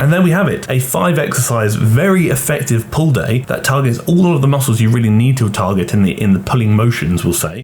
And there we have it, a 5 exercise, very effective pull day that targets all of the muscles you really need to target in the pulling motions, we'll say.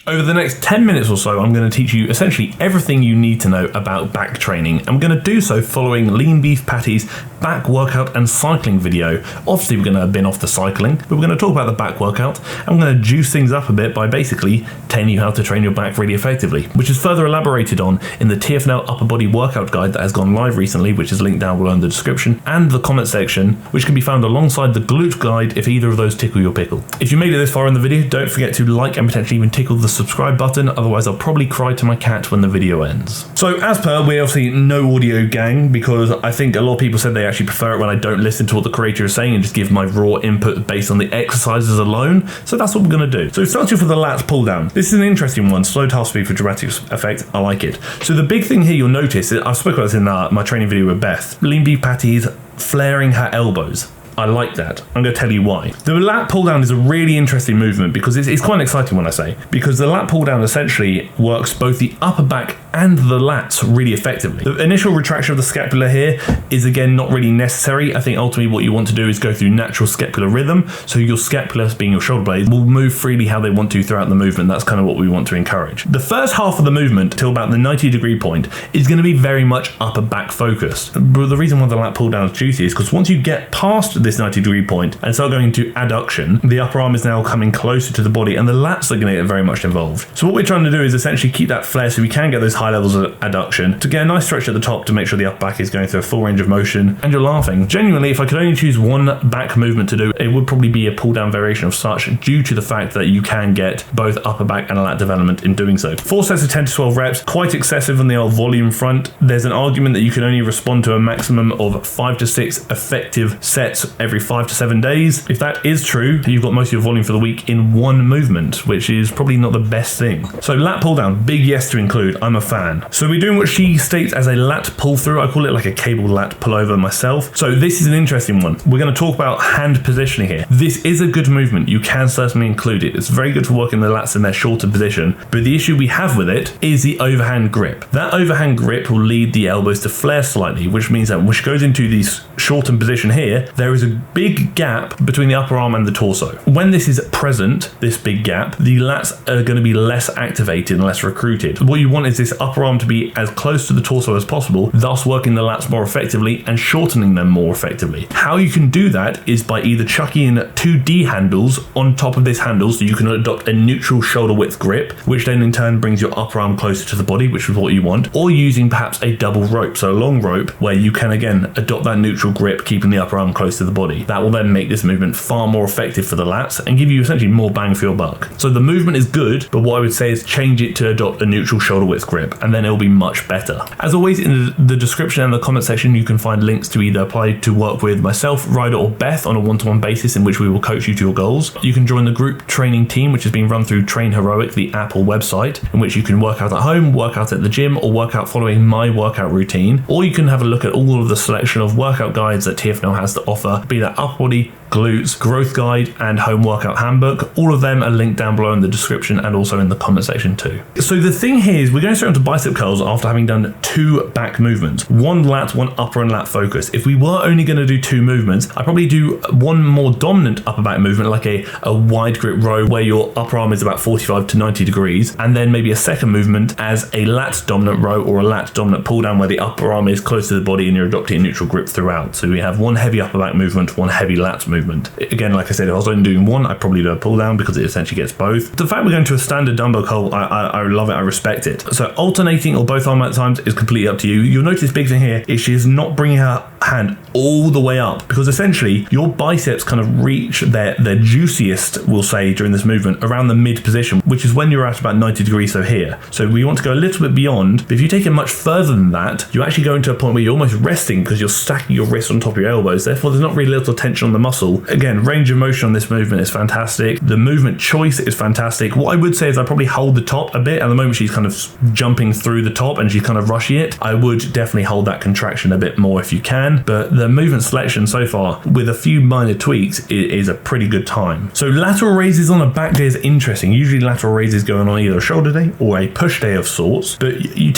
Over the next 10 minutes or so, I'm going to teach you essentially everything you need to know about back training. I'm going to do so following LeanBeefPatty's back workout and cycling video. Obviously, we're going to bin off the cycling, but we're going to talk about the back workout. I'm going to juice things up a bit by basically telling you how to train your back really effectively, which is further elaborated on in the TFNL upper body workout guide that has gone live recently, which is linked down below in the description, and the comment section, which can be found alongside the glute guide if either of those tickle your pickle. If you made it this far in the video, don't forget to like and potentially even tickle the subscribe button, otherwise I'll probably cry to my cat when the video ends. So as per, we're obviously no audio gang, because I think a lot of people said they actually prefer it when I don't listen to what the creator is saying and just give my raw input based on the exercises alone. So that's what we're going to do. So starting off with the lats pull down. This is an interesting one, slow task speed for dramatic effect. I like it. So the big thing here you'll notice, I've spoken about this in my training video with Beth, LeanBeefPatty's flaring her elbows. I like that. I'm going to tell you why. The lat pull down is a really interesting movement because it's quite exciting when I say, because the lat pull down essentially works both the upper back and the lats really effectively. The initial retraction of the scapula here is again not really necessary. I think ultimately what you want to do is go through natural scapular rhythm, so your scapula, being your shoulder blade, will move freely how they want to throughout the movement. That's kind of what we want to encourage. The first half of the movement till about the 90-degree point is going to be very much upper back focused. But the reason why the lat pull down is juicy is because once you get past this 90-degree point and start going into adduction, the upper arm is now coming closer to the body and the lats are going to get very much involved. So what we're trying to do is essentially keep that flare so we can get those high levels of adduction to get a nice stretch at the top to make sure the upper back is going through a full range of motion. And you're laughing. Genuinely, if I could only choose one back movement to do, it would probably be a pull down variation of such, due to the fact that you can get both upper back and lat development in doing so. 4 sets of 10 to 12 reps, quite excessive on the old volume front. There's an argument that you can only respond to a maximum of 5 to 6 effective sets every 5 to 7 days. If that is true, you've got most of your volume for the week in one movement, which is probably not the best thing. So lat pull down, big yes to include. I'm a fan. So we're doing what she states as a lat pull through. I call it like a cable lat pull over myself. So this is an interesting one. We're going to talk about hand positioning here. This is a good movement. You can certainly include it. It's very good for working the lats in their shorter position. But the issue we have with it is the overhand grip. That overhand grip will lead the elbows to flare slightly, which means that when she goes into this shortened position here, there is a big gap between the upper arm and the torso. When this is present, this big gap, the lats are going to be less activated and less recruited. What you want is this upper arm to be as close to the torso as possible, thus working the lats more effectively and shortening them more effectively. How you can do that is by either chucking in 2 D handles on top of this handle, so you can adopt a neutral shoulder width grip, which then in turn brings your upper arm closer to the body, which is what you want, or using perhaps a double rope, so a long rope where you can again adopt that neutral grip, keeping the upper arm close to the body. That will then make this movement far more effective for the lats and give you essentially more bang for your buck. So the movement is good, but what I would say is change it to adopt a neutral shoulder width grip, and then it'll be much better. As always, in the description and the comment section, you can find links to either apply to work with myself, Ryder, or Beth on a one-to-one basis in which we will coach you to your goals. You can join the group training team, which is being run through Train Heroic, the app or website, in which you can work out at home, work out at the gym, or work out following my workout routine. Or you can have a look at all of the selection of workout guides that TFNL has to offer, be that upper body, glutes, growth guide, and home workout handbook. All of them are linked down below in the description and also in the comment section too. So the thing here is we're going straight onto bicep curls after having done 2 back movements, 1 lat, 1 upper and lat focus. If we were only going to do 2 movements, I'd probably do 1 more dominant upper back movement, like a wide grip row where your upper arm is about 45 to 90 degrees, and then maybe a second movement as a lat dominant row or a lat dominant pull down where the upper arm is close to the body and you're adopting a neutral grip throughout. So we have 1 heavy upper back movement, 1 heavy lat movement. Again, like I said, if I was only doing 1, I'd probably do a pull down because it essentially gets both. The fact we're going to a standard dumbbell curl, I love it, I respect it. So alternating or both arm at times is completely up to you. You'll notice big thing here is she is not bringing her hand all the way up, because essentially your biceps kind of reach their juiciest, we'll say, during this movement around the mid position, which is when you're at about 90 degrees, so here. So we want to go a little bit beyond, but if you take it much further than that, you actually go into a point where you're almost resting because you're stacking your wrists on top of your elbows, therefore there's not really little tension on the muscle, muscle. Again, range of motion on this movement is fantastic. The movement choice is fantastic. What I would say is I probably hold the top a bit. At the moment she's kind of jumping through the top and she's kind of rushing it. I would definitely hold that contraction a bit more if you can, but the movement selection so far, with a few minor tweaks, is a pretty good time. So lateral raises on a back day is interesting. Usually lateral raises going on either a shoulder day or a push day of sorts, but you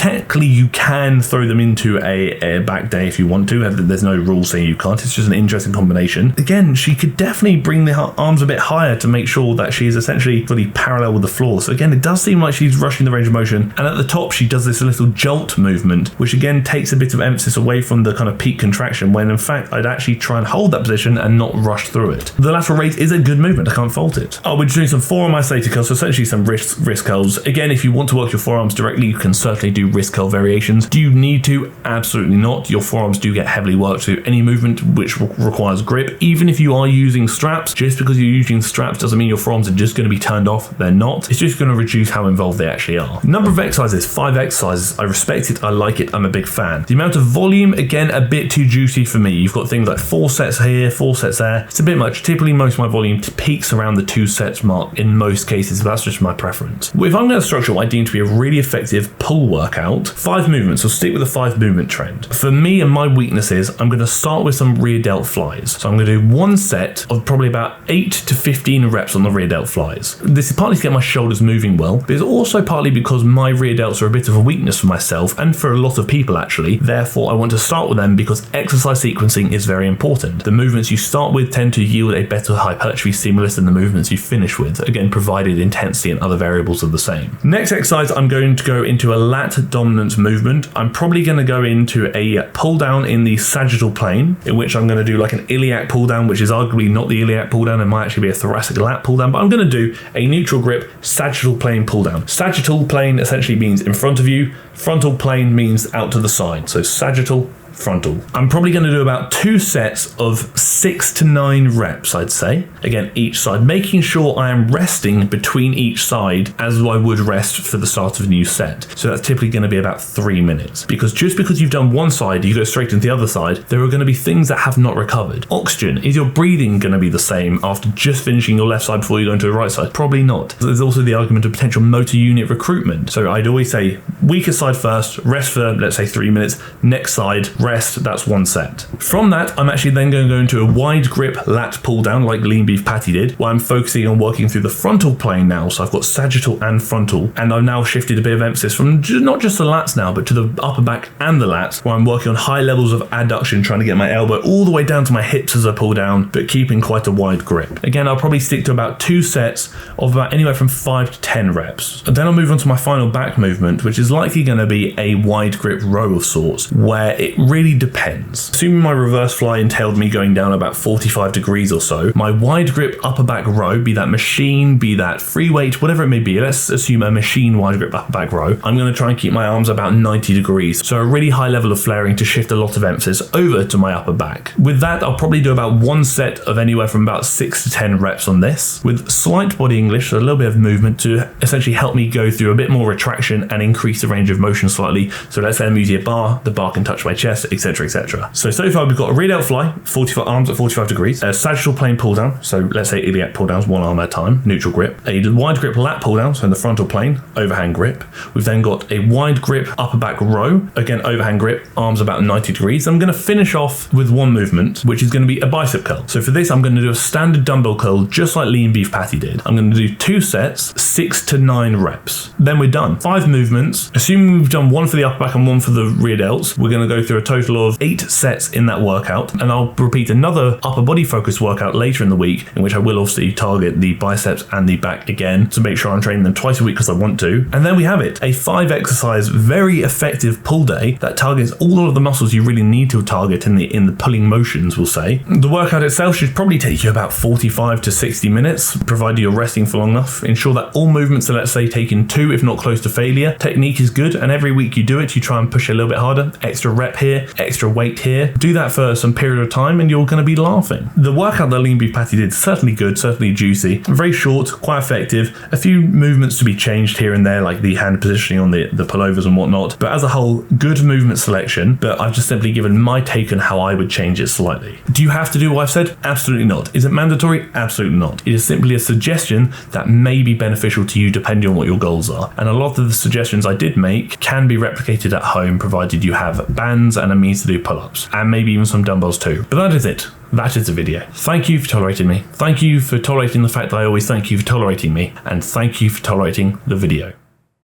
can throw them into a back day if you want to. There's no rule saying you can't. It's just an interesting combination. Again, she could definitely bring the arms a bit higher to make sure that she is essentially fully parallel with the floor. So again, it does seem like she's rushing the range of motion, and at the top she does this little jolt movement, which again takes a bit of emphasis away from the kind of peak contraction, when in fact I'd actually try and hold that position and not rush through it. The lateral raise is a good movement, I can't fault it. We're doing some forearm isolated curls, so essentially some wrist curls. Again, if you want to work your forearms directly, you can certainly do wrist curl variations. Do you need to? Absolutely not. Your forearms do get heavily worked through any movement which requires grip. Even if you are using straps, just because you're using straps doesn't mean your forearms are just going to be turned off. They're not. It's just going to reduce how involved they actually are. Number of exercises, 5 exercises. I respect it, I like it, I'm a big fan. The amount of volume, again, a bit too juicy for me. You've got things like 4 sets here, 4 sets there. It's a bit much. Typically most of my volume peaks around the 2 sets mark in most cases, but that's just my preference. If I'm going to structure what I deem to be a really effective pull workout, 5 movements, so stick with the 5 movement trend. For me and my weaknesses, I'm going to start with some rear delt flies. So I'm going to do 1 set of probably about 8 to 15 reps on the rear delt flies. This is partly to get my shoulders moving well, but it's also partly because my rear delts are a bit of a weakness for myself and for a lot of people actually. Therefore, I want to start with them because exercise sequencing is very important. The movements you start with tend to yield a better hypertrophy stimulus than the movements you finish with, again provided intensity and other variables are the same. Next exercise, I'm going to go into a lat dominant movement. I'm probably going to go into a pull down in the sagittal plane, in which I'm going to do like an iliac pull down, which is arguably not the iliac pull down, it might actually be a thoracic lat pull down, but I'm going to do a neutral grip sagittal plane pull down. Sagittal plane essentially means in front of you, frontal plane means out to the side, so sagittal, frontal. I'm probably going to do about 2 sets of 6 to 9 reps, I'd say. Again, each side, making sure I am resting between each side as I would rest for the start of a new set. So that's typically going to be about 3 minutes, because just because you've done one side, you go straight into the other side, there are going to be things that have not recovered. Oxygen, is your breathing going to be the same after just finishing your left side before you go into the right side? Probably not. There's also the argument of potential motor unit recruitment. So I'd always say weaker side first, rest for let's say 3 minutes, next side, rest, that's 1 set. From that, I'm actually then going to go into a wide grip lat pull down like LeanBeefPatty did, where I'm focusing on working through the frontal plane now. So I've got sagittal and frontal, and I've now shifted a bit of emphasis from not just the lats now, but to the upper back and the lats, where I'm working on high levels of adduction, trying to get my elbow all the way down to my hips as I pull down, but keeping quite a wide grip. Again, I'll probably stick to about 2 sets of about anywhere from 5 to 10 reps. And then I'll move on to my final back movement, which is likely going to be a wide grip row of sorts, where it really depends. Assuming my reverse fly entailed me going down about 45 degrees or so, my wide grip upper back row, be that machine, be that free weight, whatever it may be, let's assume a machine wide grip upper back row, I'm going to try and keep my arms about 90 degrees. So a really high level of flaring to shift a lot of emphasis over to my upper back. With that, I'll probably do about 1 set of anywhere from about 6 to 10 reps on this, with slight body English, so a little bit of movement to essentially help me go through a bit more retraction and increase the range of motion slightly. So let's say I'm using a bar, the bar can touch my chest, etc, etc. So far we've got a rear delt fly, 45 arms at 45 degrees, a sagittal plane pull down, so let's say iliac pull downs, 1 arm at a time, neutral grip, a wide grip lat pull down, so in the frontal plane, overhand grip. We've then got a wide grip upper back row, again overhand grip, arms about 90 degrees. I'm going to finish off with 1 movement, which is going to be a bicep curl. So for this, I'm going to do a standard dumbbell curl, just like LeanBeefPatty did. I'm going to do 2 sets, 6 to 9 reps. Then we're done. 5 movements. Assuming we've done 1 for the upper back and 1 for the rear delts, we're going to go through a total of 8 sets in that workout, and I'll repeat another upper body focused workout later in the week, in which I will obviously target the biceps and the back again to make sure I'm training them twice a week because I want to. And then we have it, a 5 exercise, very effective pull day that targets all of the muscles you really need to target in the pulling motions, we'll say. The workout itself should probably take you about 45 to 60 minutes, provided you're resting for long enough. Ensure that all movements are, let's say, taken 2, if not close to failure. Technique is good, and every week you do it, you try and push a little bit harder. Extra rep here, here, extra weight here. Do that for some period of time and you're going to be laughing. The workout that Lean Beef Patty did, certainly good, certainly juicy, very short, quite effective, a few movements to be changed here and there, like the hand positioning on the pullovers and whatnot, but as a whole, good movement selection, but I've just simply given my take on how I would change it slightly. Do you have to do what I've said? Absolutely not. Is it mandatory? Absolutely not. It is simply a suggestion that may be beneficial to you depending on what your goals are. And a lot of the suggestions I did make can be replicated at home provided you have bands and a means to do pull-ups, and maybe even some dumbbells too. But that is it. That is the video. Thank you for tolerating me. Thank you for tolerating the fact that I always thank you for tolerating me, and thank you for tolerating the video.